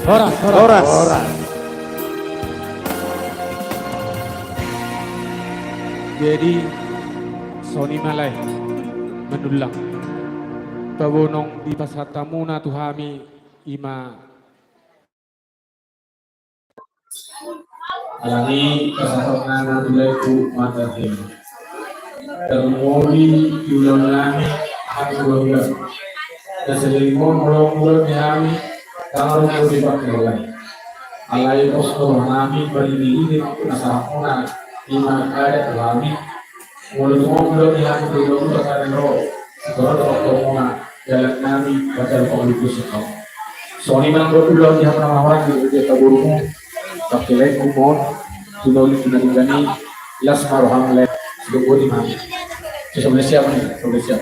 Horas. Jadi Sony Malay menulang Tawonong di pasatamuna tuhami ima alami kasatona tulaiku matahim termoli yulonami akulola keselimon mulon yami taruh di pakai alai posko nami berdiri kasatona ima kaya alami mulon yami dulu takaro sekolah jalan nami batal politik sekau Sony Malay ulon yang pernah di taburmu pakai kumon tunol tunanigani las maroham le sudah di mana sudah siap nih sudah siap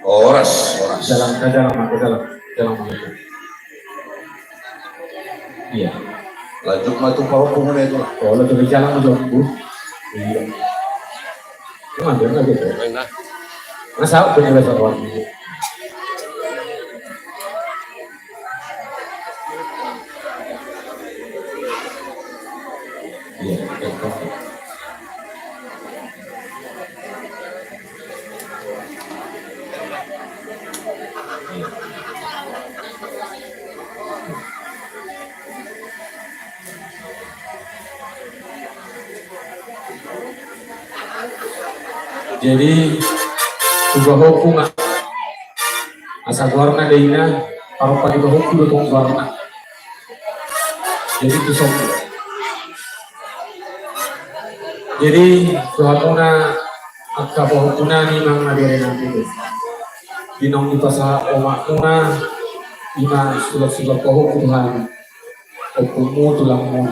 Horas. dalam iya Lanjut matu kau kumune itu. kalau dari jalan aja bu iya cuma dia nggak gitu masa punya bahasa orang iya jadi juga hukum asal warna deina kalau pada hukum itu warna jadi itu semua jadi Tuhanuna akka hukumna ni mang nadirin nanti binong di pasah omak kuna ima sulat hukuman hukummu tulangmu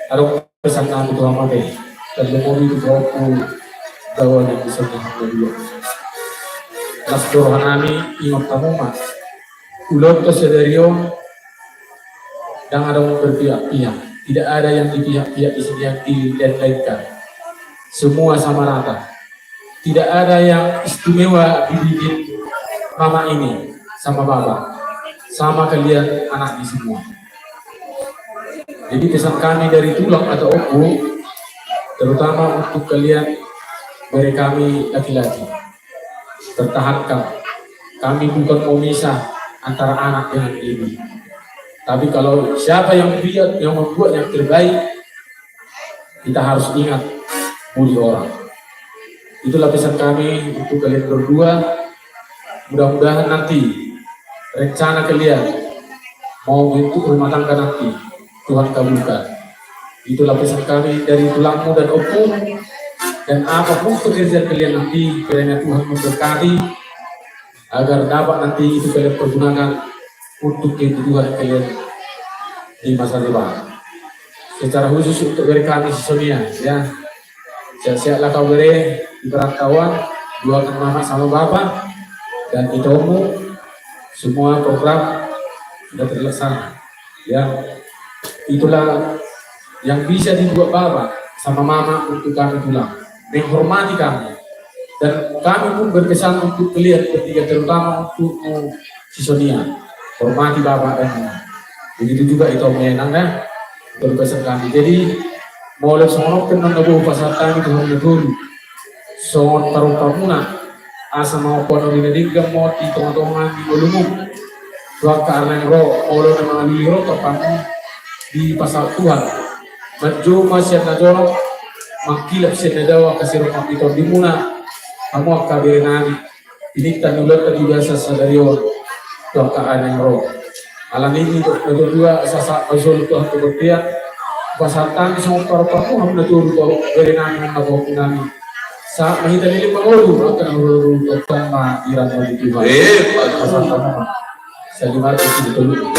ada pesan kami Tuhan mati dan lemuri di hukum dawan yang bisa menghadapi nas rohanami ingat tamuma ulot kesadario dan ada yang berpihak-pihak tidak ada yang dipihak-pihak di sini yang dilainkan semua sama rata tidak ada yang istimewa dibikin mama ini sama bapa sama kalian anaknya semua jadi pesan kami dari tulang atau oku terutama untuk kalian dari kami laki-laki pertahankan kami bukan mau misah antara anak dengan ibu tapi kalau siapa yang membuat yang terbaik kita harus ingat budi orang itulah pesan kami untuk kalian berdua mudah-mudahan nanti rencana kalian mau bentuk rumah tangga nanti Tuhan kabulkan itulah pesan kami dari tulangmu dan opung dan apapun pekerjaan kalian nanti kiranya Tuhan memberkati agar dapat nanti itu kalian pergunakan untuk kehidupan kalian di masa depan secara khusus untuk dari kami Sonia ya sehat-sehatlah kau beri di perantauan doakan mama sama bapak dan itomu semua program sudah terlaksana ya itulah yang bisa dibuat bapak sama mama untuk kami pulang menghormati kami dan kami pun berkesan untuk kalian bertiga terutama untuk si Sonia hormati bapak dan mama begitu juga itu menyenangkan berpesan kami jadi mulai sonok kenang nabuh pasar kami Tuhan dulu songon paru-paruna asa mau kono dinediga moti tong-tongan di belumuk doa karena roh oleh nama liro kamu di pasar Tuhan maju masih najorok makilap senadawa kasih rumah itu dimuna kamu akabirinani ini tanulat tadi biasa sadario doa karena roh alam ini berdua sasak azul Tuhan kebertian pasatan semua para pamu hamna turu berenang dengan nami Sa mahita nili pangulu akan ulu utama iran mo di Tuhan. Pasal tama. Sa lima itu dulu.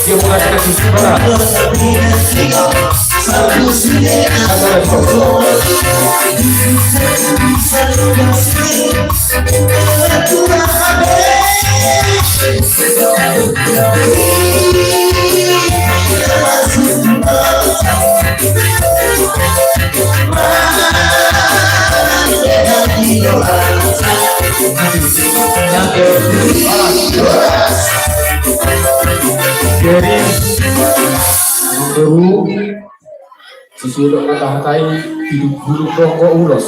Dia mulai dari sisi barat. Jadi guru sesudah kata-katai hidup guru rokok ulos.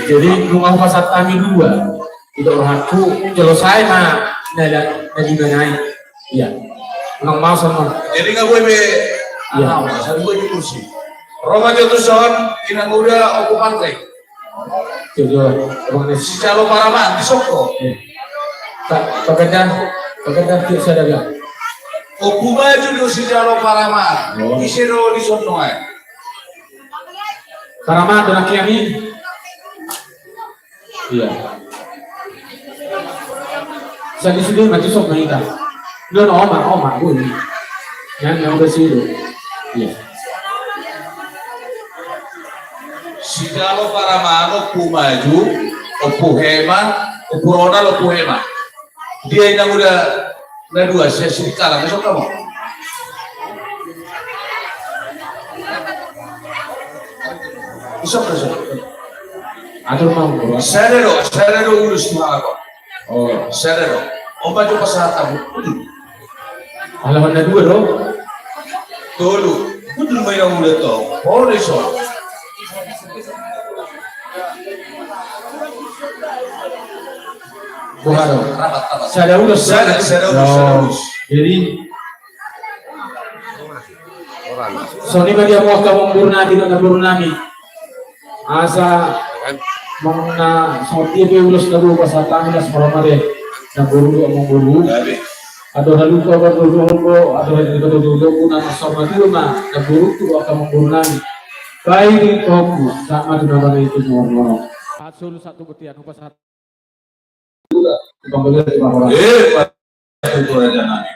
Jadi rumah pasat kami dua tidak berhaku selesai mah dari naik. Iya. Nang mau sama. Jadi nggak boleh be. Iya. Saya gue di kursi. Roma jatuh son, ina muda okupan teh. Jadi orang Si calo paraman di soko. tak pekerjaan tidak sadar. Okuma juga si calo paraman. Isiro di sono ay. Karama dan kami. Iya. Saya di sini mati sok mahita. No, oma, pun. Yang udah sih. Iya. Si calo paraman okumaju, okuhema, okuronal okuhema. Dia yang udah dua saya sedikala besok kamu. Besok. Atur mau bro. Sadero urus tuh aku. Oh, Sadero. Opa coba saat kamu. halaman dua dong. Dulu, betul main yang udah tau. Boleh so. Bukan. Rapat. Saya urus. Saya urus. Jadi Sony media mau kamu burnami dengan burnami. Asa mengna sorti pe ulus daru pasatang das malamare. Na buru among buru. Ado halu ko ba buru ko ado halu ko dulu kuna sama di rumah. Na buru tu akan burnami. Baik koku sama dengan itu ngomong. Pasul satu betian upas satu. Itu aja nanti.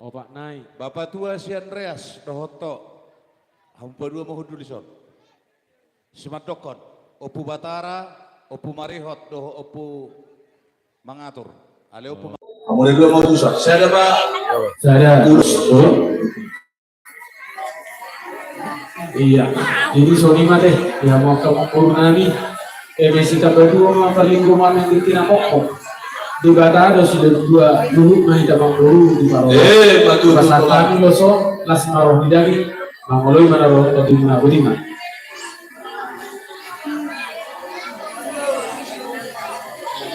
Opak naik. Bapak tua si Andreas dohoto hampa dua mahudu lison simat dokon opu batara opu marihot doho opu mangatur ale opu Kamu ada dua mau susah. Saya ada pak. Saya urus. Iya. Jadi Sony mah teh ya mau kamu purnami. Mesika berdua mah perlingkungan yang ditina mokok. Di Batara sudah dua dulu mahita banguru di Paro. Betul. Pasal kami loso las maroh hidagi mangoloi manaroh tadi mana budima.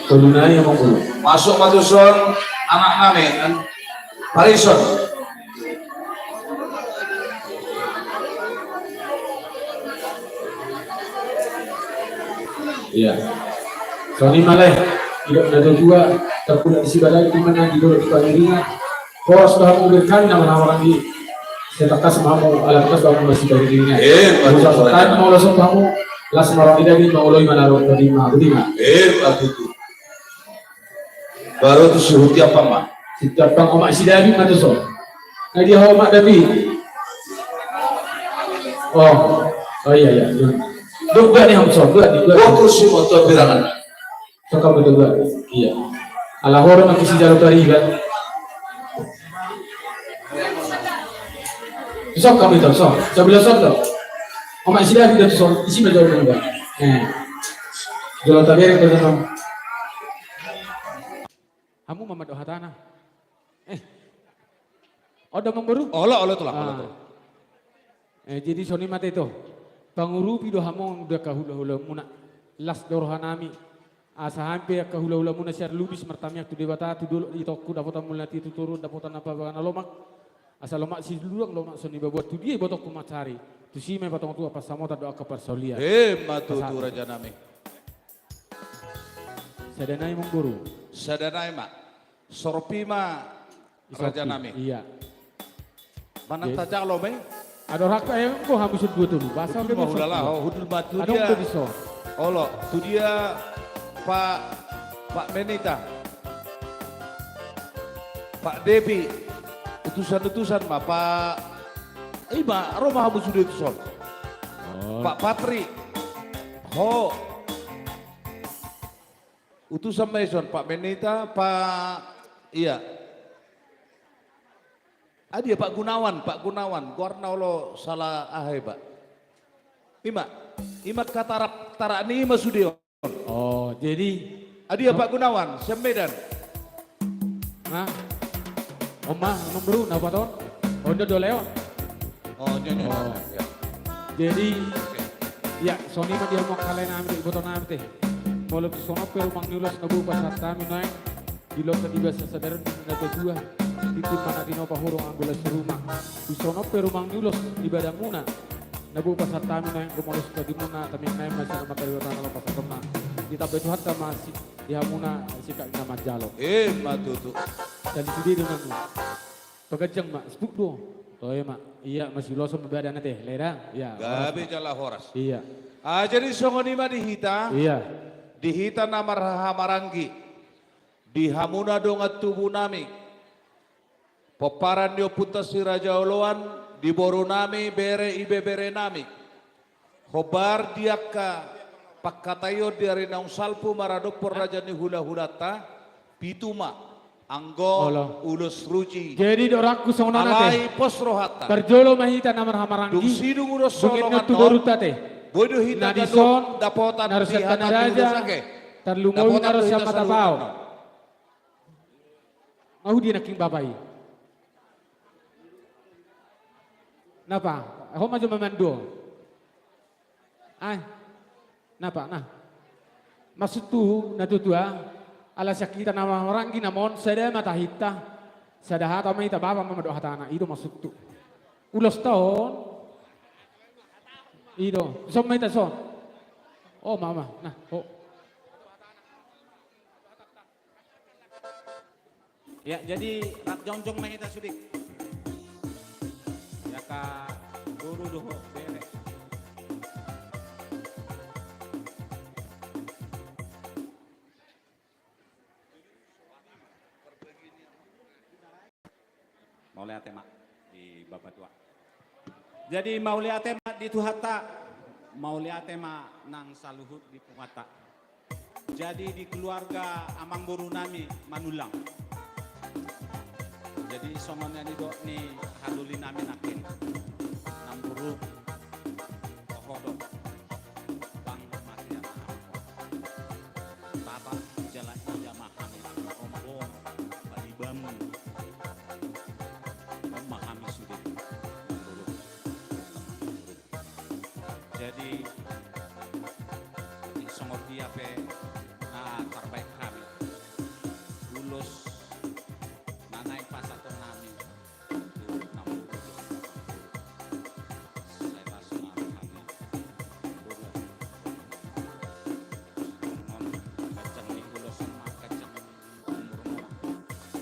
Tolunai yang manguru. Masuk matuson anak name kan. Parison. Iya. Sony malai tidak ada dua terpulang di Sibadai di mana di dulu di Pangerina. Kau sudah memberikan nama orang di setakas mamu alat kas kamu masih dari dirinya. Betul. Kan mau langsung kamu las marah tidak di mau loi mana roh tadi mah budima. Betul. Baru tuh suruh apa mah? Setiap bang omak si Dabi mah tu so. Nah dia omak Dabi. Oh iya. Dua nih hamso, dua. Waktu si motor bilangan. Sokap betul dua. Iya. Alahoro makin si jalur tari kan. Sok kami tu sok. Sebelah sok tu. Omak si Dabi tu sok. Isi macam mana? Jalur tari itu tu. Kamu Muhammad Ohatana. Oda memberu. olah tulang Jadi Sony mate itu. Panguru pido hamong udah kahula-hula muna. Las dorohanami. Asa hampir kahula-hula muna siar lubis mertamnya tu debata tu dulu di toko dapat mulati tu turun dapat apa bagaimana lomak. Asal lomak si dulu lomak Sony babuat tu dia botok kumacari. Tu si me patong tu apa samo tak doa kepersolia. matu tu raja nami Sadanai mengguru. sadanai mak soropima raja nami Iya. mana Yes. tajak lo me Ada orang kaya kok habis dua tuh. Bahasa Hudul ke mah ulala, hudul mah tu Ada dia. orang bisa. Olo, tu dia Pak Menita. Pak Debi, utusan-utusan mah Pak Ima, Roma hamu sudah utusan. Pak Patri, Ho, utusan Mason, Pak Menita, iya. Dia Pak Gunawan, Guarna Olo salah ahai Pak. Ima kata tara ni Ima Sudio. Oh, jadi Dia Pak Gunawan, Semedan. nah, Oma nomor berapa tahun? Oh, udah doleo. Oh, nyonya. Oh. Ya. Jadi ya Sony mah dia mau kalian ambil ibu tahun ambil. Kalau tu sono pero mangnulas nabu pasar kami naik di lokal tiga sesadaran di negara dua itu mana di nopo hurung ambil serumah. Di sono pero mangnulas di badamuna nabu pasar kami naik rumulus ke dimuna tapi naik masih nama kalian nama pasar kemana. Di tabe Tuhan masih di hamuna sikap nama jalo. Matutu. Dan di dengan tu. Pegajang mak sepuk do. Oh iya mak, iya masih loso membeda nanti, lera, iya. Gabi jala horas. Iya, Jadi songoni mah dihita. iya. Dihita nama Hamarangi. Di hamuna dongat tubuh nami. Peparan dio putas si Raja Oloan. Di boru nami bere ibe bere nami. Hobar diaka. Pakatayo dari naung salpu maradopor Raja ni hula-hulata. Pituma. Anggo Olo. ulus ruci. Jadi doraku sona Alai nate. pos rohata. Terjolo mahita namar Dung hamarangi. sidung udah Bukit solongan tu baru tate. Bodoh hita Nadison, dapotan narusan pihak tanah raja, Dusake. terlungowi Dapotan narusan hita mata saluran. pau. Mau dia naking babai. Napa? Ako maju memando. Ay, napa? Nah, maksud tu natutua. Alas kita nama orang gina mon sada mata hita. Sada hata mahita baba mamado hatana. Itu maksud tu. Ulos tahun. Itu. So mahita so. Oh mama. Nah. Oh. Ya, jadi rat jongjong mahita sudik. Ya ka guru doho bere. Mau lihat tema di Bapak Tua. Jadi mau lihat tema di Tuhata, mau lihat tema nang saluhut di Pungata. Jadi di keluarga Amang Boru nami Manulang. Jadi songonnya ni dok ni haduli nami nakin. Nang Boru Kohodo. Bang Maria Tata jalan jamaah kami. Ombong Balibamu. Memahami sudah menurut. Jadi songor dia pe terbaik kami lulus nanai pasato nami itu namun saya langsung kami dulu kacang ni lulus sama kacang umur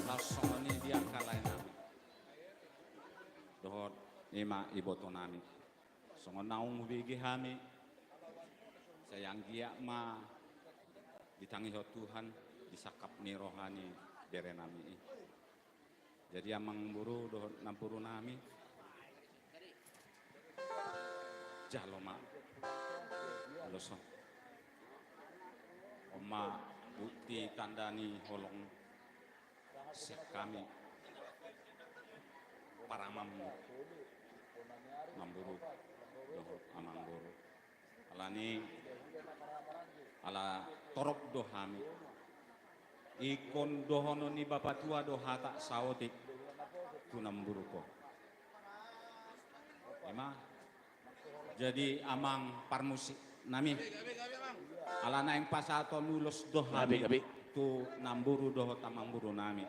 langsung ini dia kalah nami dohot ima iboto nami songon naung bigi kami sayang dia ma ditangi ho Tuhan disakap ni rohani bere nami jadi amang buru dohot nampuru nami jalo ma loso oma bukti kandani holong sek kami para mamu mamburu dohot amang buru alani ala torok dohami ikon dohono ni Bapak Tua dohata saotik tunamburu ko ima jadi amang parmusik nami ala naing pasato lulus dohami tu namburu dohot amang buru nami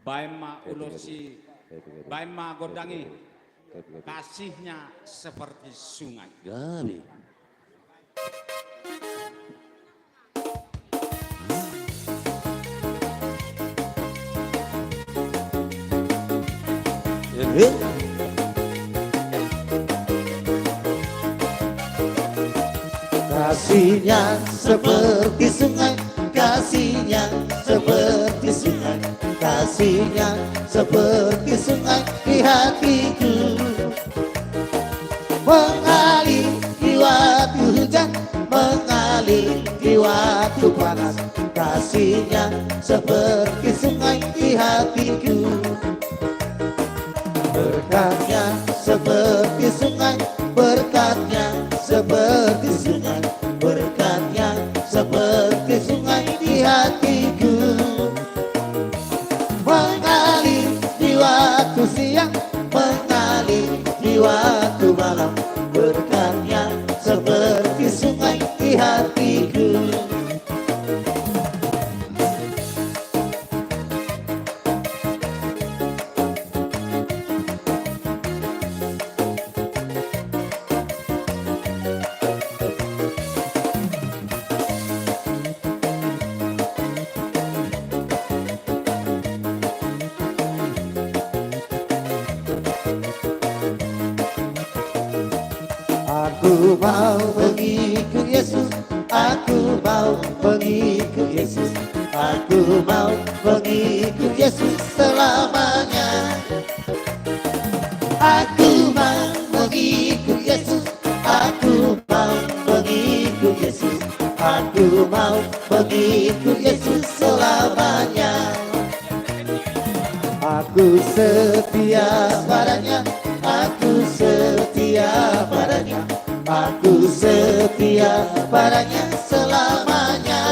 baima ulosi baima godangi kasihnya seperti sungai Gabi. kasihnya seperti sungai, kasihnya seperti sungai, kasihnya seperti sungai di hatiku. Mengalir di waktu hujan, mengalir di waktu panas, kasihnya seperti sungai di hatiku. Berkatnya seperti sungai, berkatnya seperti sungai, berkatnya seperti sungai di hatiku. Mengalir di waktu siang, mengalir di waktu malam, berkatnya seperti sungai di hatiku. Aku mau mengikut Yesus, aku mau mengikut Yesus, aku mau mengikut Yesus selamanya. Aku mau mengikut Yesus, aku mau mengikut Yesus, aku mau mengikut Yesus selamanya. Aku setia padanya, aku setia padanya, aku setia padanya selamanya.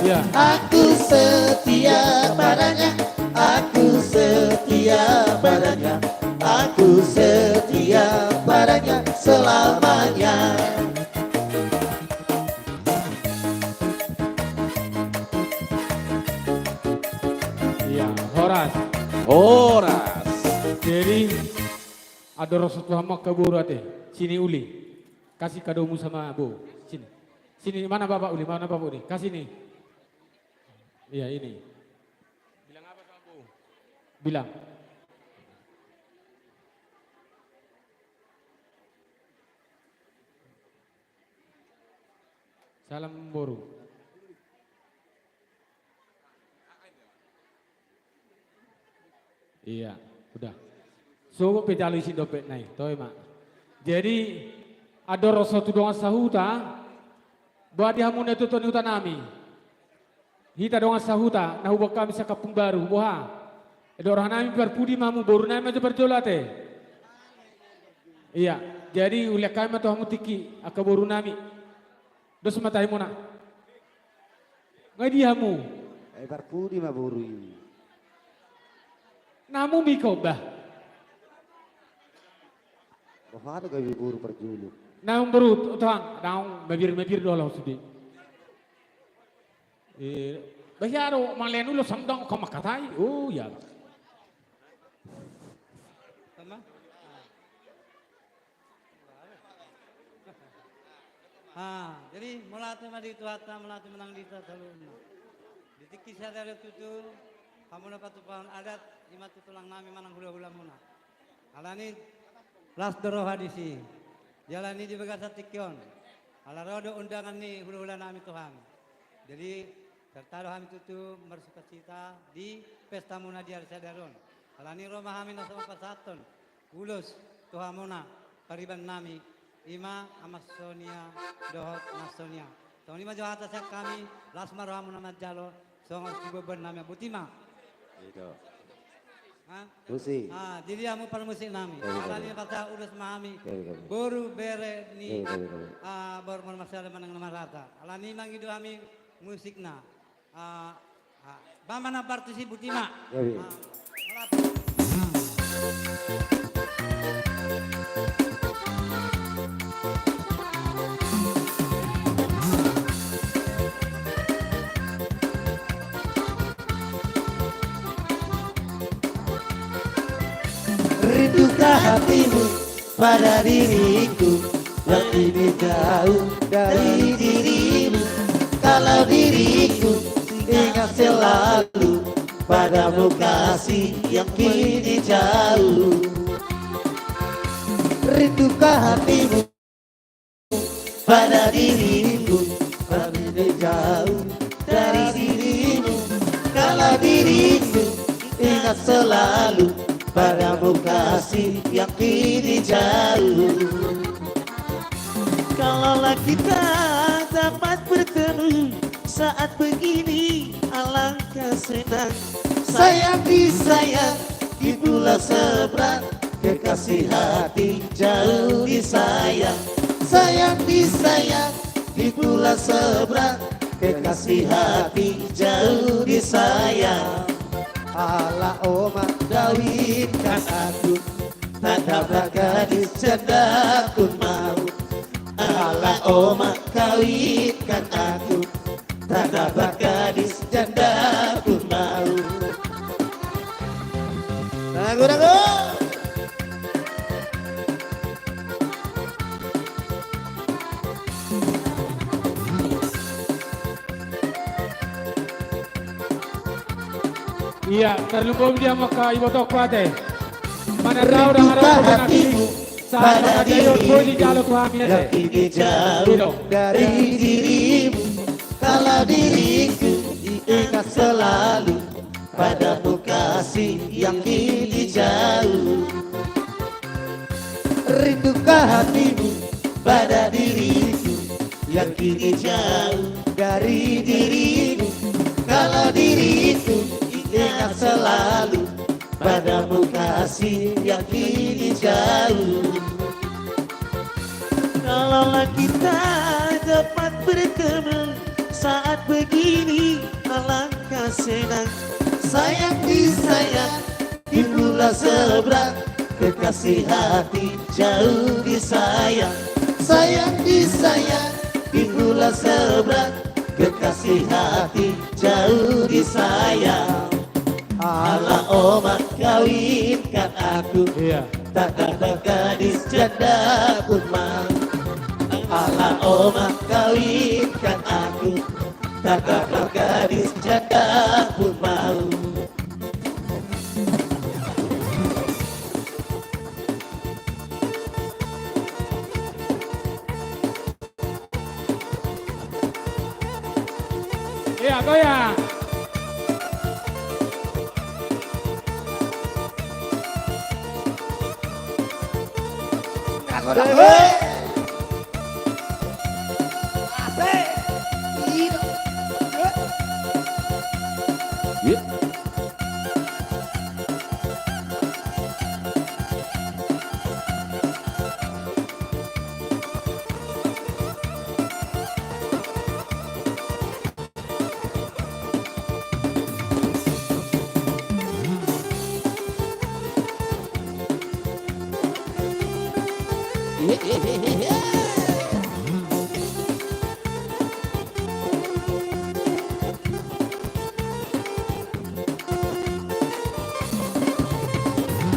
Ya. Aku setia padanya, aku setia padanya, aku setia padanya selamanya. Iya, Horas. Horas. Jadi ada rasa Tuhan mak kabur ate. Sini uli. Kasih kadomu sama Bu. Sini. Sini mana Bapak uli? Mana Bapak uli? Kasih nih. Iya ini. Bilang apa sama Bu? Bilang. Salam boru. Iya, udah. So, pedalo isi dompet naik, toh mak. Jadi ada rasa tu doang sahuta, buat dia hamun itu tuan hutan nami. Hita doang sahuta, nah ubah kami sakapung baru, boha. Ada orang nami berpudi mamu, baru nami itu berjolate. Iya, jadi uliak kami atau hamu tiki, aka baru nami. Dos matai mona. Ngai dia hamu. Berpudi mah buru. Namu mikau bah. Bahwa gawi buru perjulu. Naung berut, tuang, naung mabir dolo sudi. Bahyaro malen ulo samdang kamakatai. Oh ya. Sama? Jadi melatih madi tuata, melatih menang di talun. Ditiki sadar tutul, kamu dapat tupahan adat, lima tutulang nami manang hula-hula muna. Alani las doroh hadisi, jalani di begasa tikyon. Ala rodo undangan ni hula-hula nami Tuhan. Jadi serta doh kami tutu bersukacita di pesta muna di Arsadarun. Alani romah kami nasama pasaton, ulus Tuhan muna pariban nami. Ima Amasonia dohot Masonia. Tahun lima jauh atasnya kami lasmar ramu nama jalo songos dibeban nama Butima. Itu. Hah? Musik. Jadi kamu para musik nami. Alani pasal urus mahami. Boru bere ni baru masalah menang nama rata. Alani mangido kami musikna. Bamana partisi Butima. Rindukah hatimu pada diriku yang kini jauh dari dirimu. Kalau diriku ingat selalu padamu kasih yang kini jauh. Rindukah hatimu pada diriku, lebih jauh dari dirimu. Kalau diriku ingat selalu padamu kasih yang kini jauh. Kalaulah kita dapat bertemu saat begini, alangkah senang. Sayang disayang di pulau seberang, kekasih hati jauh disayang. Sayang disayang di pulau seberang, kekasih hati jauh disayang. Ala oma kawinkan aku, tak dapat gadis janda pun mau. Ala oma kawinkan aku, tak dapat gadis janda pun mau. Ragu-ragu. Iya, terlebih dia maka ibu tokwate. Mana tahu dah harap hatimu saat dia boleh jalan Tuhan ya. Kini jauh dari dirimu, kalau diriku ingat selalu padamu kasih yang kini jauh. Rindukah hatimu pada diriku yang kini jauh dari dirimu, kalau diriku ingat selalu padamu kasih yang kini jauh. Kalaulah kita dapat bertemu saat begini, alangkah senang. Sayang disayang di pulau seberang, kekasih hati jauh disayang. Sayang disayang di pulau seberang, kekasih hati jauh disayang. Ala oma kawinkan aku, tak ada gadis janda pun mau. Ala oma kawinkan aku, tak ada gadis janda pun mau. Iya, goyang.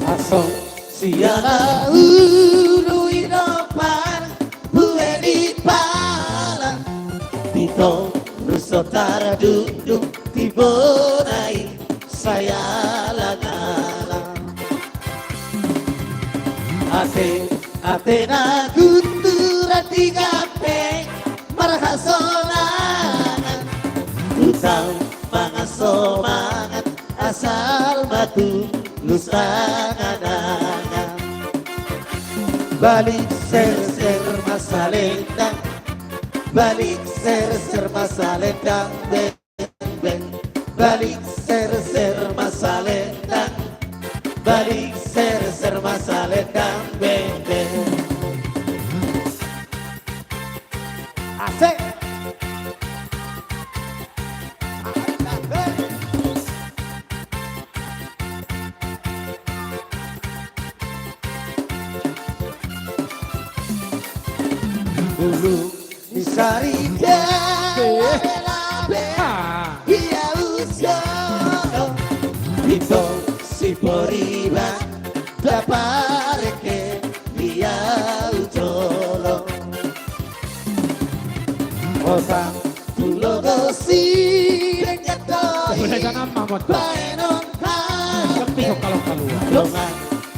Asal siara ulu inopan bue di pala Tito rusotara duduk tibonai saya lagala Atena guntura tiga pe marhasolangan utang mangasomangan asal batu lusangan balik ser masalendang balik ser masalendang ben balik ser masalendang balik ser masalendang ben asik dulu misari belabe ia usiono itu si poriba dapareke dia ujolo osang tulo gosi dengato Boleh jangan mamot. baenon Tapi kok kalau keluar. dongan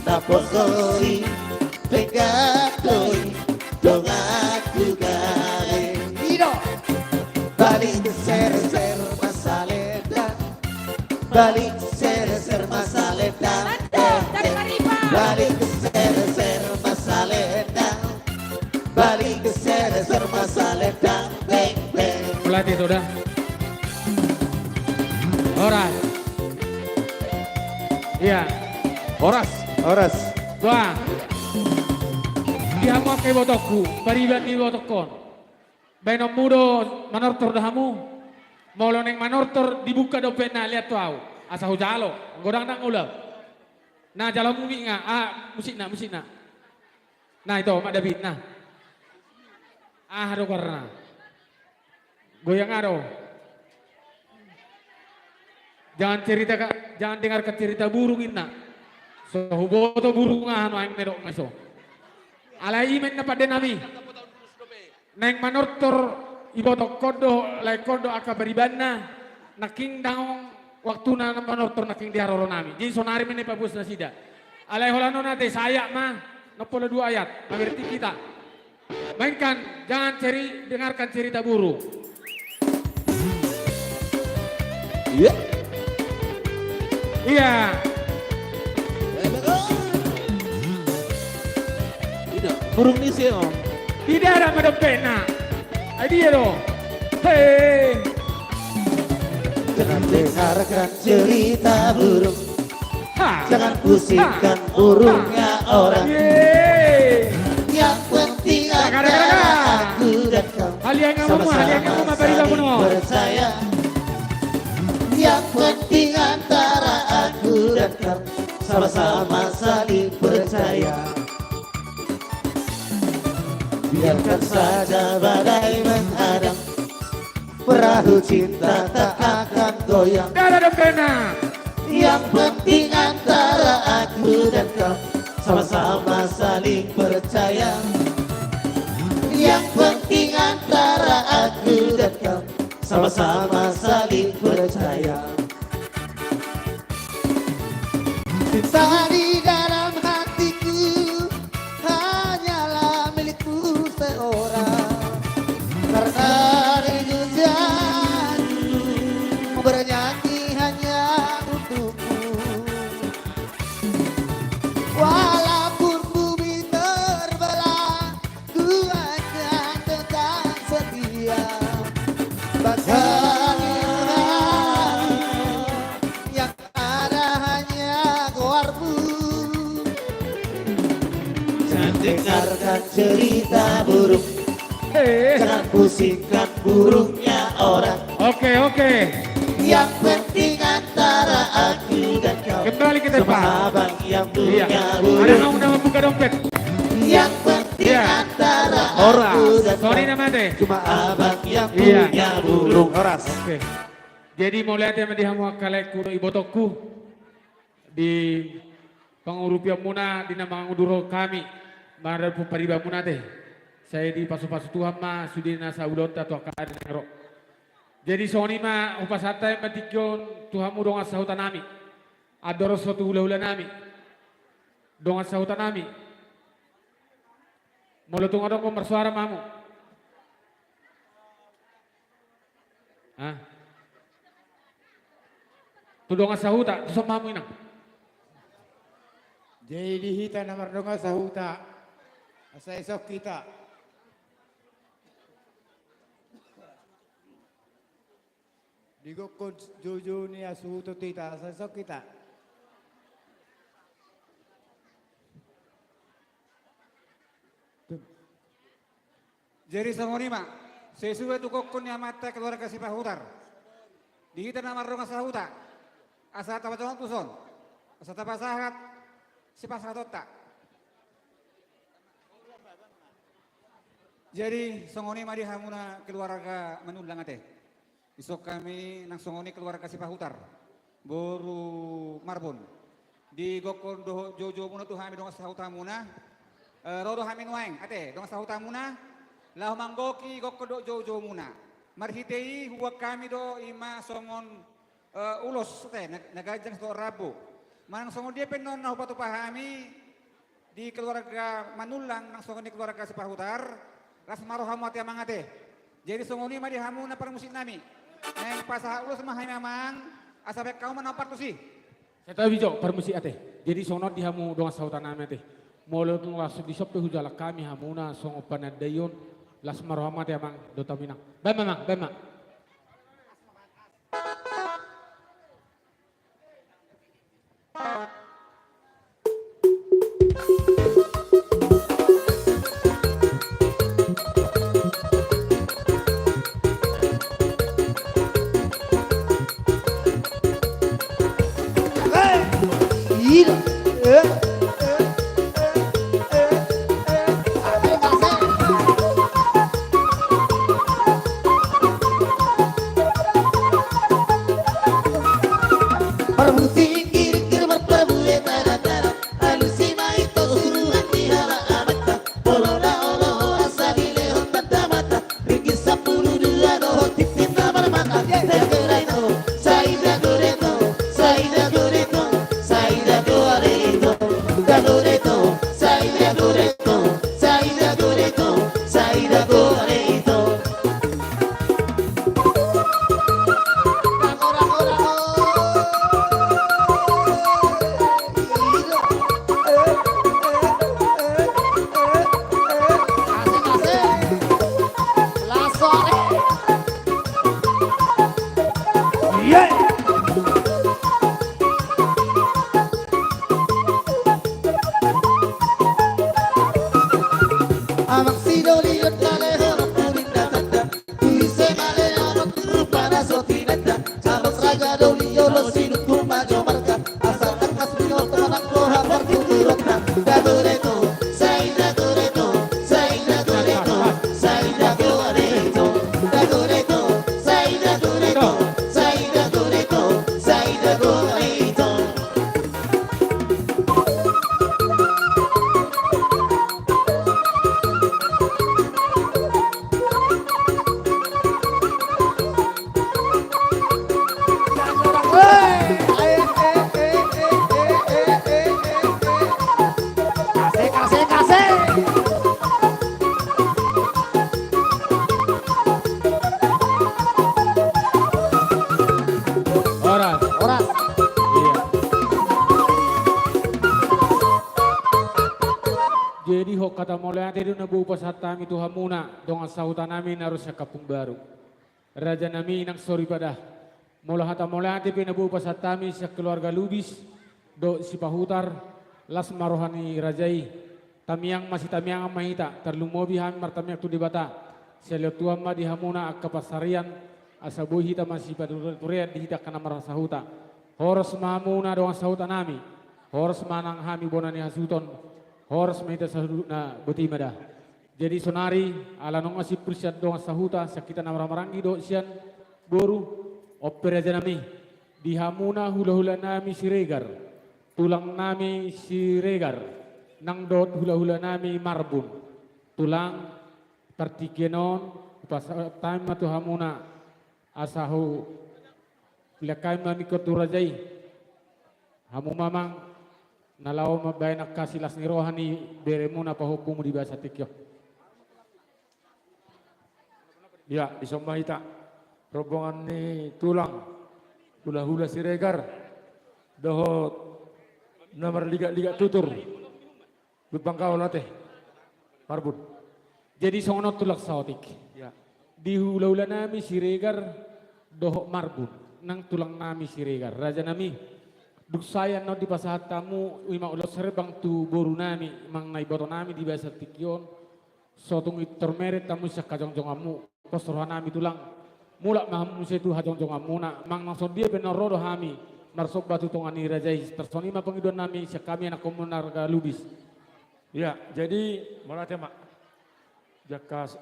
dapot gosi dengato dongan juga balik ser masa ledang. Dari Maripa. Balik ke ser masa ledang. Balik ke ser masa ledang. Beng beng. Pelatih sudah. Alright. Iya. Oras. Wah. Dia mau ke botoku, bariban di botokon. Beno mudo manortor dahamu. Molo neng manortor dibuka dopena lihat tuau. Asa hujalo, godang nang ulah. Nah jalan mumi nga, musik na. Nah itu Mak David, nah. Aduh karena. Goyang ado. Jangan dengarkan cerita burung inna. So huboto burung anu aing medok ngaso. Alai imen na pada nami. Neng manortor ibotok kodo lai kodo akabaribanna naking daong waktu na manortor naking diharoro nami. Jadi sonari mene pabus na sida. Alai holano nate saya mah nopola 2 ayat mengerti kita. Mainkan jangan dengarkan cerita burung. Iya. Iya. Burung ni sih om. Tidak ada madam pena. Dia dong. Hei. Jangan dengarkan cerita burung. Ha. Jangan pusingkan burungnya orang. Yeay. Yang penting Gara-gara. adalah aku dan kau Haliang ngomong bari bangun mo. percaya. Yang penting antara aku dan kau sama-sama saling percaya. Biarkan saja badai menghadang, perahu cinta tak akan goyang. Tidak ada pena. Yang penting antara aku dan kau sama-sama saling percaya. Yang penting antara aku dan kau sama-sama saling percaya. Cinta di dalam hatiku hanyalah milikku seorang. Karena rindu janji bernyanyi hanya untukku. Walaupun bumi terbelah, ku akan tetap setia. Bagaimana yang ada hanya keluarmu. Jangan dengarkan cerita burung, Hei. jangan pusingkan burungnya orang. Oke. Yang penting antara aku dan kau Kembali ke depan. sama abang yang Iya. punya Ada burung. mau nama buka dompet. Yang penting Iya. antara Ora. aku dan Sorry kau nama teh. cuma abang yang Iya. punya burung. Oke. Jadi mau lihat yang dihamu kaleku ibotoku di pangurupia muna di nama nguduro kami marah pariba muna teh. Saya di pasu-pasu Tuhan mah sudina saudon atau akar nero. Jadi soni mah upasata yang matikyon Tuhan mu dong asahutan nami. Adoro suatu hula-hula nami. Dong asahutan nami. Mulutung adong ko mersuara mamu. Hah? Tudong asahuta, tusok mamu inang. Jadi hita na mardonga sa huta. Asa isok kita. Digo ko jojo niya suhuto tita. Asa isok kita. Jadi samorima. Sesuai tu kokon niya mata keluarga si pahutar. Di hita na mardonga sa huta. Asa tapatongan tuson. Asa tapasahat. Si pasratota. Jadi songoni mari hamuna keluarga menulang ate. Isok kami nang songoni keluarga si pahutar. Boru marbon. Di gokon doho jojo muna tu hami dong sahuta muna. Rodo hami nuaeng ate dong sahuta muna. Lahu manggoki gokon do jojo muna. Marhitei huwag kami do ima songon ulos ate nagajang sto rabo. Manang songon dia penon na upatu pahami di keluarga manulang nang songon di keluarga sepahutar ras maroh hamu ati amangate. Jadi songon ni mari hamu na para musik nami. Nang pasaha ulos mahay mamang Asapek kau menampar tuh sih. Saya tahu bijo permisi ate. Jadi sono dihamu donga sautan nami ate. Molo tung lasu di sope hujala kami hamuna song opan dayon las marhama te amang dota minang. Bema mang bema. Jadi ho kata mulai ate na bu pasatami tu hamuna donga sautan nami narusnya kapung baru. Raja nami nang sorry pada. Mula hata mulai ate pe na bu pasatami sa keluarga Lubis do si Pahutar las marohani rajai. Tamiang masih tamiang mahita terlumobi ham martamiak tu dibata. Selo tua ma di hamuna akka pasarian asabu hita masih pada turian dihita kana marah sahuta. Horos mamuna donga sautan nami. Horos manang hami bonani hasuton. Horos mahita na butimada. Jadi sonari ala nong asip persiat dong sahuta sakita namararangi do sian boru opera janami di hamuna hula-hula nami siregar tulang nami siregar nang dot hula-hula nami marbun tulang partikenon pas time tu hamuna asahu lekai mami koturajai hamu mamang nalaw mabay nakasilas ni rohani bere mo na pahukum di basa tikyo. Ya, di Sombahita rombongan ni tulang hula-hula siregar dohot nomor liga tutur lupangkau lateh marbun. Jadi sono tulak saotik. Ya. Di hula-hula nami siregar dohok marbun nang tulang nami siregar raja nami. Duksaya no di pasahat tamu ima ulos serebang tu boru nami mang naiboto nami di basa tikyon sotung termeret tamu siya kajong-jongamu kosrohan nami tulang mulak mahamu setu hajong-jongamu na mang nangson dia penorodo hami marsob batu tongani rajai tersonima pengidon nami siya kami anak komunar Lubis. Ya, jadi malate mak jakas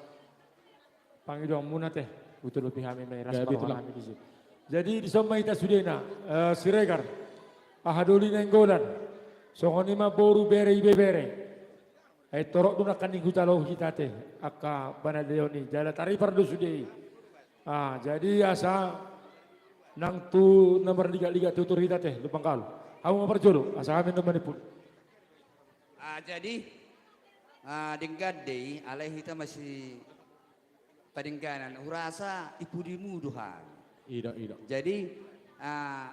pangidon muna teh utul lebih hami meras hami di situ. Jadi di Sombahita sudena siregar ahaduli nenggolan songonima boru bere ay torok duna kaning hutalo hitate akka banadeoni jala tari pardo sudei jadi asa nang tu nomor liga tutur hitate lupangkal hamu maparjodo asa kami nomor pun jadi dinggade alai hita masih padingganan urasa ipudimu duhan Ida. jadi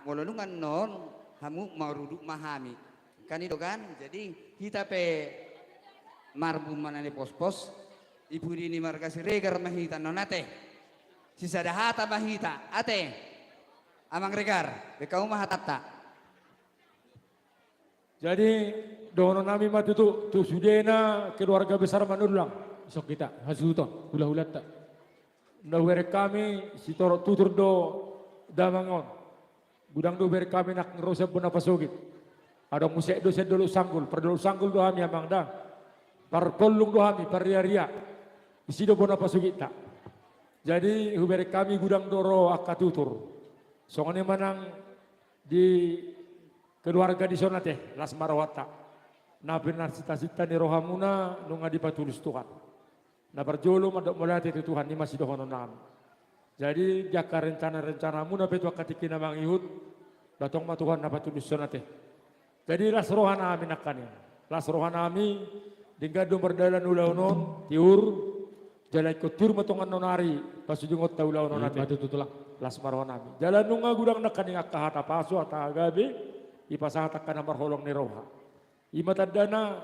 mololungan non hamu maruduk mahami kan itu kan. Jadi kita pe marbu manane pos-pos ibu ini markasi regar mahita nonate sisa dahata mahita ate amang regar bekau mahatata. Jadi dono nami matutu tu sudena keluarga besar Manulang. Sok kita hasuton hula-hula tak. Ndawere kami si toro tutur do damangon. Gudang do ber kami nak ngerosa puna pasugit. Ada musik do sedolo sanggul, perdolo sanggul do hami amang dah. Par kollung do hami par ria-ria. Isi do puna pasugit tak. Jadi huber kami gudang doro akatutur. Songone manang di keluarga di sana teh las marawata. Na benar cita-cita ni rohamuna nunga dipatulus Tuhan. Na berjolo madok molate itu Tuhan ni masih dohono nam. Jadi jaka rencana-rencana muna betu katikina mangihut datang ma Tuhan na patulus sana teh. Jadi las rohana ami nakani. Las rohana ami dingga do berdalan ulaunon tiur jalai kotur matongan nonari pasujungot taulau nonate. Batu tutulang. Las marwana ami. Jalan nunga gudang nakani akahata pasu ata agabe ipasahata kana marholong ni roha. Imatadana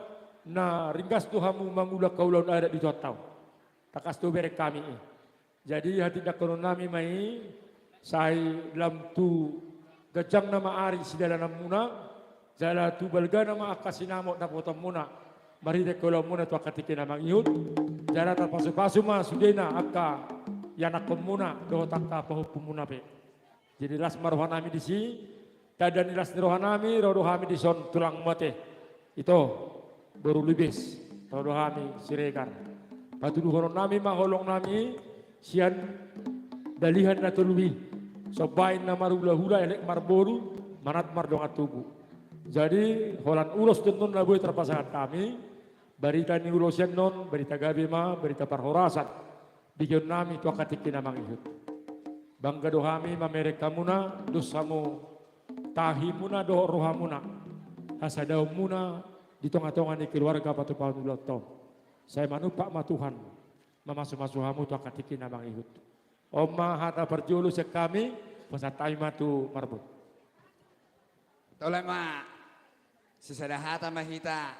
na ringkas tuhamu mangula kaulau ada di tau. Takas tu berek kami. Jadi hati dakonon nami mai sai dalam tu gajang nama ari sidala namuna jala tu balga nama akasinamo na potom muna mari de kaulau muna tu akatikin namang iut jala terpasu-pasu ma sudena akka yanak komuna do takka pahukum muna pe. Jadi las marwan nami di si dan las rohanami rodohami di son tulang mate itu baru libis rodohami siregar batu duhonon nami maholong nami sian dalihan na tulubi sobain na marula-hula elek marboru manat mardong atubu. Jadi holan ulos tuntun labuy terpasangan kami berita ni ulosian non berita gabi ma berita parhorasan bikin nami tu akatikin namang ihut bangga dohami mamereka muna dosamu tahi muna do roha muna asadau muna di tengah-tengah ni keluarga patu panuloto. Saya manupak ma Tuhan mamasu-masu hamu tu akatikin namang ihut. Oma hata berjulu sekami pasatai matu marbut. Tolong ma sisadahata mahita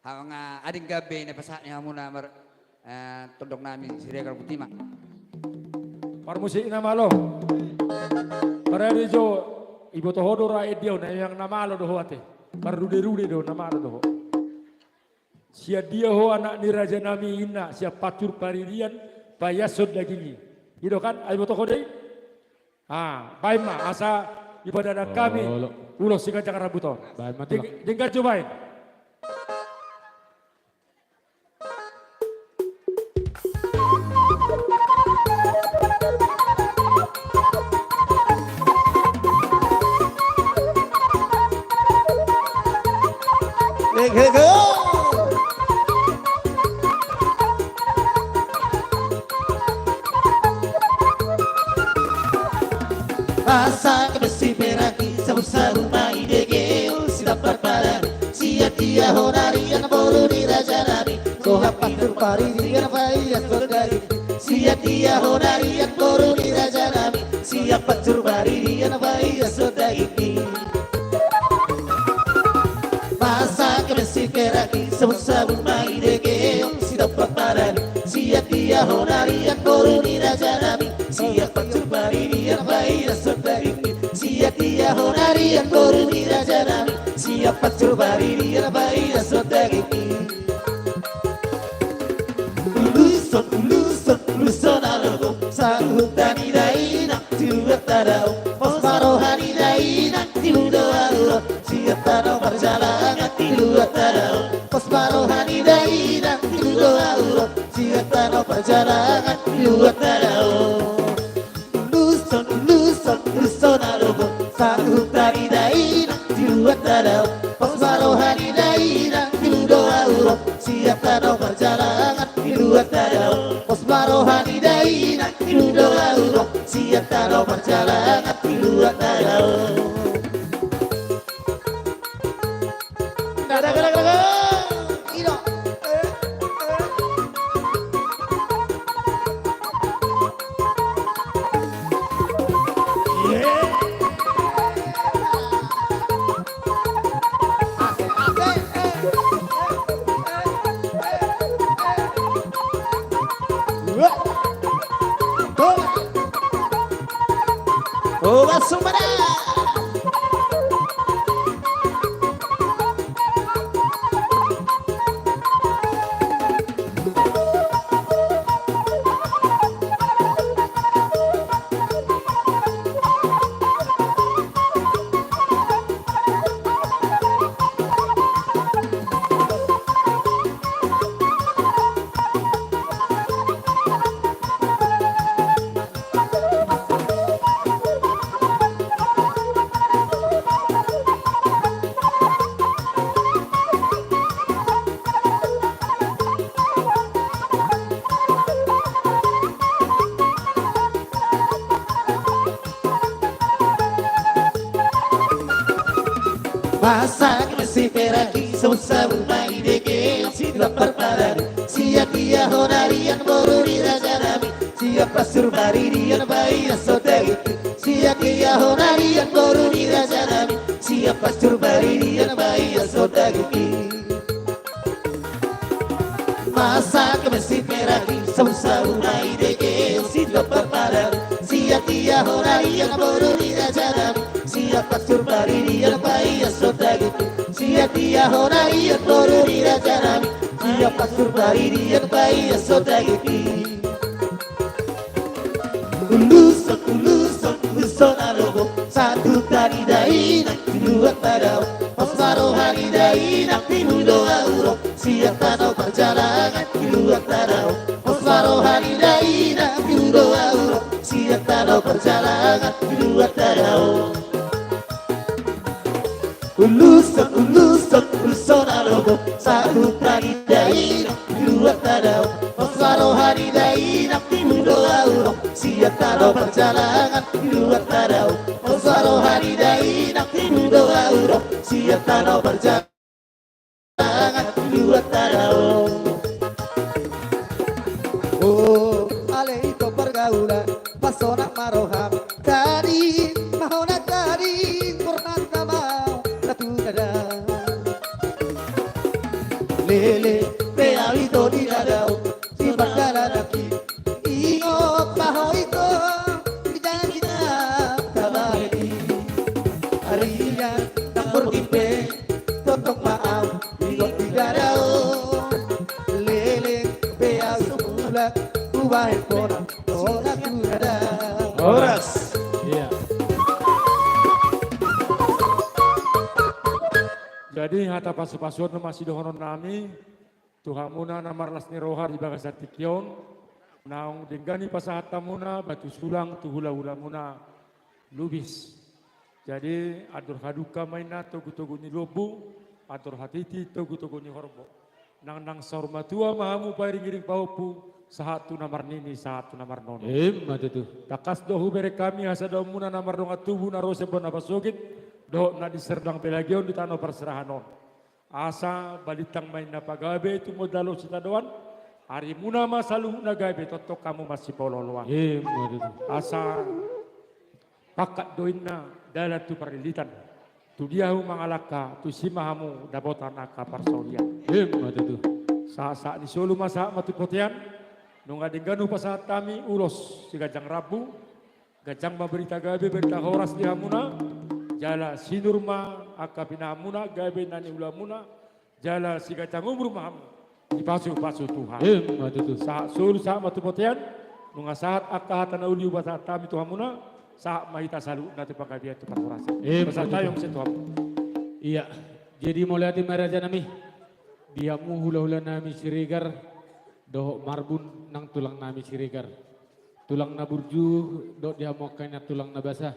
hawang ading gabe na pasaknya hamu na tondok nami siregar putima. Parmusik nama lo. Parade jo ibu tohodo rakyat dia na yang nama lo doho ate. Parude-rude do nama lo doho. Sia dia ho anak ni raja nami ina sia patur paririan payasod lagi. Gitu kan ibu tohodo. Baik ma asa ibadah kami ulos singkat cakar rabuton. Tinggal cobain. Masa kebesi peraki sabu-sabu mai degeu sidap parparan sia dia honarian boru di raja nabi soha patur paririan faias bergari sia dia honarian boru di raja nabi sia patur paririan faias bergari. Masa kebesi peraki sabu-sabu mai degeu sidap parparan sia dia honarian boru di raja nabi sia patur paririan faias bergari sia dia honarian boru di raja nabi sia patur paririan faias bergari. Uluson alogo sahutani daina tiuratadao posmarohani daina tiudoalo siatano perjalanan tiuratadao posmarohani daina tiudoalo siatano perjalanan tiuratadao. Uluson alogo sahutani daina tiuratadao posmarohani daina tiudoalo siatano perjalanan tiuratadao posmarohani daina tiudoalo siatano perjalanan tiuratadao. Oh Sumada. Masa que se pera aquí, sabu-sabu mai deke, si lapar parari, siap dia honarian borurira jarami, siap pasur baririan bayi asodagi, siap dia honarian borurira jarami, siap pasur baririan bayi asodagi. Masa que se pera aquí, sabu-sabu mai deke, si lapar parari, siap dia honarian borurira jarami. Siap pasur baririan bayi asodagi, siap dia honarian borurira jarami, siap pasur baririan bayi asodagi. Ulusok alogo, satu tari dai nak dua padau, osmaro hari dai nak tinudo auro, siap tanau perjalanan dua padau, osmaro hari dai nak tinudo auro, siap tanau perjalanan dua padau. Ulusok alogo, satu tari dai nak dua padau, osmaro hari dai nak tinudo auro, siap tanau perjalanan dua padau, osmaro hari dai nak tinudo auro, siap tanau perjalanan dua padau. Oh, ale itu pergaulan pasona maroham kari mahona kari purnanta mau ratu dada lele pea itu di dadau si bagala daki ingot maho itu jangan kita kabari harian tambur gipe totok maaf ingot di dadau lele pea semula ubah koran ora ada Horas. Iya. Jadi hata pasu-pasuan masih dohonon nami Tuhamuna namarlas ni rohar ibaga sa tikyon naong dinggani pasahata muna batu sulang tuhula-hula muna lubis. Jadi adur haduka maina togu-togu ni lobu adur hatiti togu-togu ni horbo. Nang saurmatua mahamu pairing-iring paupu sahatu namar nini sahatu namar nono. Matu tu. Takas dohu bere kami hasada muna namar donga tubuh narose bon abasogit do na diserdang pelagion di tanah perserahanon. Asa balitang main na pagabe itu modalo sitadoan. Hari muna masalu nagabe totok kamu masih pololoan. Matu tu. Asa pakat doin na dalat tu parilitan. Tu diahu mangalaka tu simahamu dabotan aka parsolian. Matu tu. Sa di solo masa matu potian. Nung adingganu pasahat kami ulos si gajang rabu, gajang maberita gabe berita horas di hamuna, jala sinurma akapina hamuna gabe nani ulamuna, jala si gajang umur maham di pasu Tuhan. Saat sul saat matu potian, nung saat akahatan uli pasahat kami tu hamuna, saat mahita salu nanti pagabia tu horas. Pasahat tayong si Tuhan. Iya, jadi mulai di maraja nami, dia hula-hula nami sirigar. Doh marbun nang tulang nami sirigar. Tulang na burju do dia mokanya tulang na basah.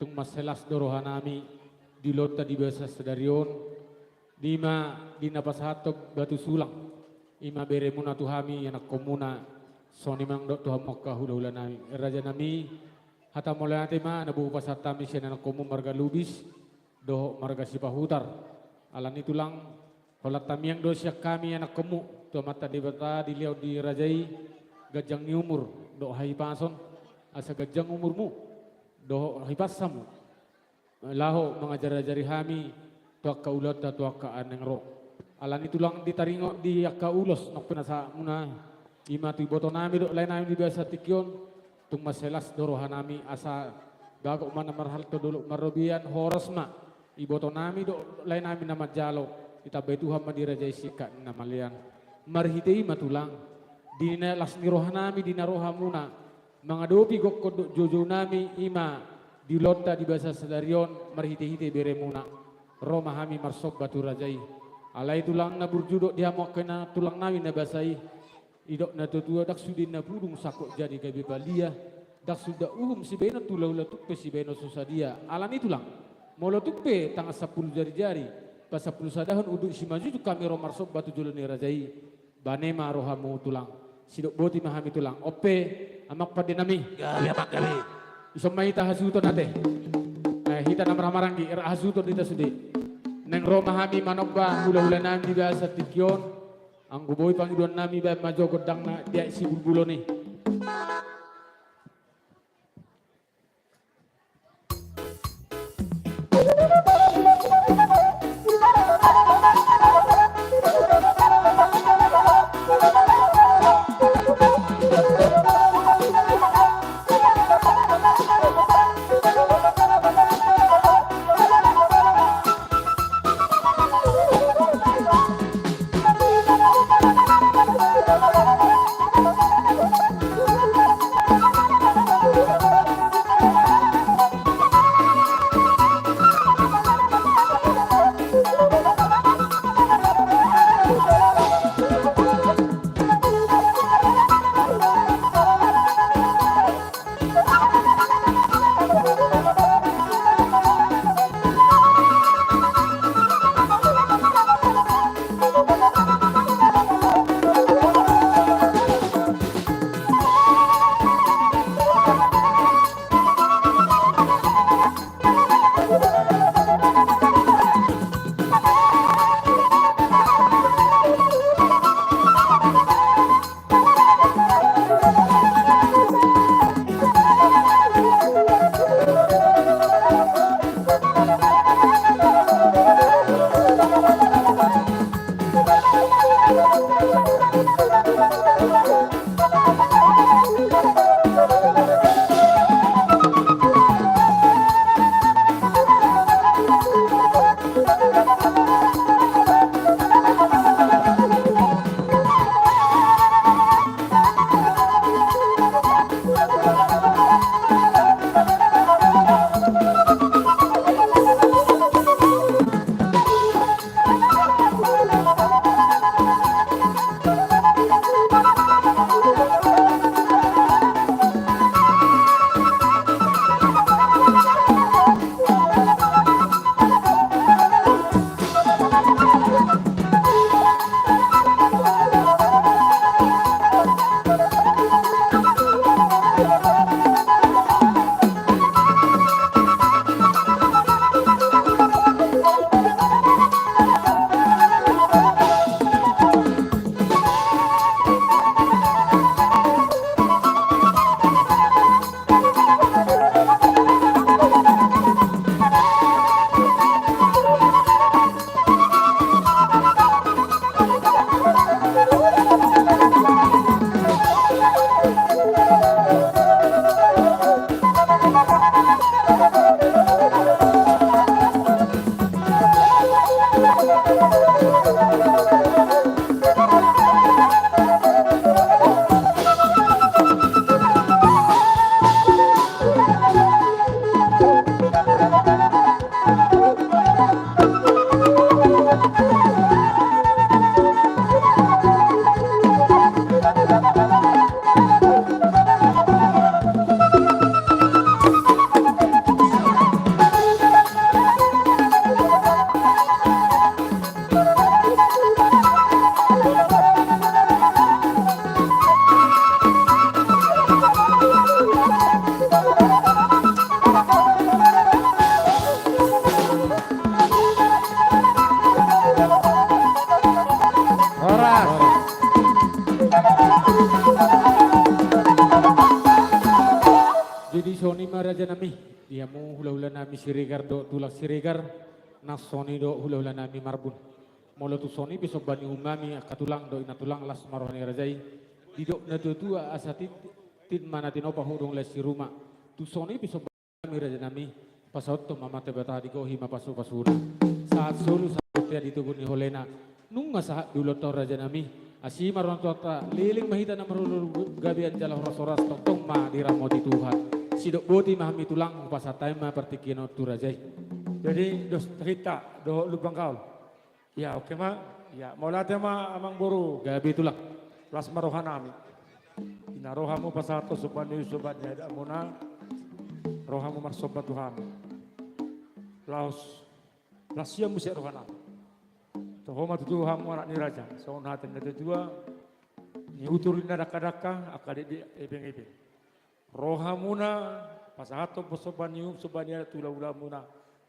Tung maselas dorohan nami di lota di basah sedarion. Dima di napasahatok batu sulang. Ima bere muna tuhami anak komuna. Soni mang do tuha mokka hula-hula nami. Raja nami hata mulai ate ma nabu pasatami siya anak komu marga lubis. Doh marga sipahutar. Alani tulang holat tamiang do siya kami anak komu. Tua mata debata diliau di rajai gajang ni umur do hai pason asa gajang umurmu do hai pasamu laho mengajar-ajari hami tuaka ulat tuaka aneng ro alani tulang ditaringo di akka ulos nok penasa muna ima tu boto nami do lain nami di biasa tikyon tung maselas dorohan nami asa Gagok mana marhal to dulu marobian horosma. Iboto nami do lain nami nama jalo. Kita betuhan madirajai sikat nama lian. Marhitei matulang. Dina lasni rohanami dina rohamuna. Mangadopi gokko jojo nami ima. Dilonta di bahasa sedarion marhite-hite beremuna. Roma hami marsok batu rajai. Alai tulang na burjudok dia mau kena tulang nami na basai. Idok na tutua dak sudin na budung sakok jadi gabe balia. Dak sudah si beno tulau tupe si beno susah dia. Alani tulang. Molo tupe tanggal 10 jari-jari. Pas 10 sadahun uduk si maju tu kami romar sob batu julani rajai. Banema rohamu tulang. Sidok boti mahami tulang. Ope amak pada nami. Gabi amak gabi. Isomai ta hasuto nate. Hita namramaran di era hasuto dita sudi. Neng Roma hami manokba hula-hula nami biasa tikion. Ang guboy pangiduan nami ba majo godang na dia si bulbulo ni. Raja nami, dia mau hula-hula nami Siregar do tulak Siregar, nas Sony do hula-hula nami Marbun. Molo tu Sony besok bani umami akatulang do inatulang las marohani rajai. Didok na tu asatit tin mana tinopa hudong les si rumah. Tu Sony besok kami raja nami pasotto mama tebata di ko hima pasu pasuna saat sulu saat dia ditubuni holena nunga saat dulu tor raja nami asi maron tota liling mahita na marulul gabian jalah rosoras tong ma diramo di Tuhan sidok boti mahami tulang pasatay ma pertikino tu rajai. Jadi dos cerita do lubang kaul. Ya oke ma. Ya maula tema amang buru Gabi tulang. las marohanami. Ina rohamu pasato subani subanya da muna rohamu marsobat Tuhan. Laos lasia musik rohanami. Tohoma tu hamu anak ni raja. Soon hatin na dua ni uturin na daka-daka akade di ebeng-ebeng. Rohamuna pasato posoban nium subanya tula-ula muna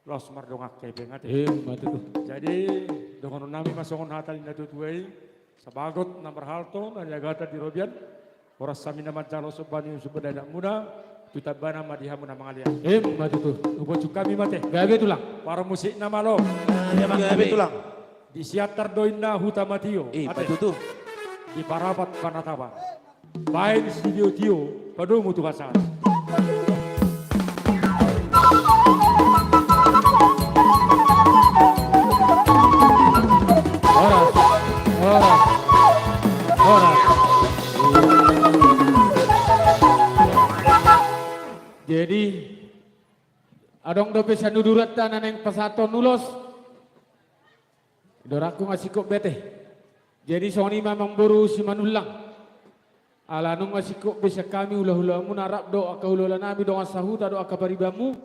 laos mardongak kebeng ate. Matu tu. Jadi dengan nami masongon hatal na tutuai sabagot na marhalto na yagata di Robian oras sami na mancalo subani subadana muna tutabana madihamu na mangalian. Matu tu. Ubo kami mate. Gabi tulang. Para musik na malo. Gabi tulang. Di siatar doinna hutamatio. Matu tu. Di parapat panataba. Baik di studio tio padu mutu kasar. Jadi adong dope sanudurat tanan yang pasato nulos. Doraku ngasih kok bete. Jadi soni mamang buru si manulang. Alanung ngasih kok bisa kami ulah-ulah munarap doa kaulah nabi doa sahuta doa kabaribamu.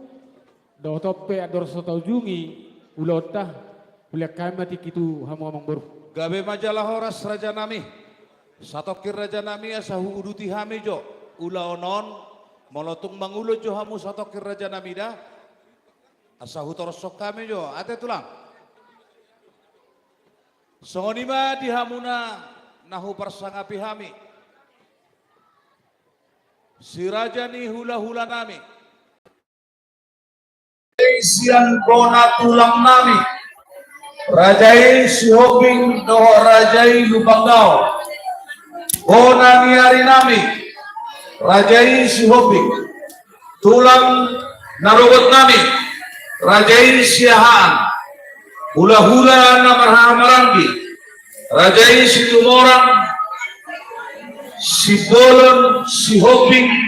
Doa tope ador sotau jungi ulotah ulah kami mati kitu hamu mamang buru. Gabe majalah horas raja nami. Satokir raja nami asahu uduti hami jo. Ula onon molotung mangulo jo hamu satokir raja nami dah. Asahu torosok kami jo. Ate tulang. Songonima di hamuna nahu persangapi hami. Si raja ni hula-hula nami. Sian kona tulang nami. Rajai Sihobing doho Rajai Lubanggau. Kona niari nami. Rajai Sihobing. Tulang narobot nami. Rajai Siahaan. Hula-hula namarhamarangi. Rajai Situmorang. Si Bolon Sihobing.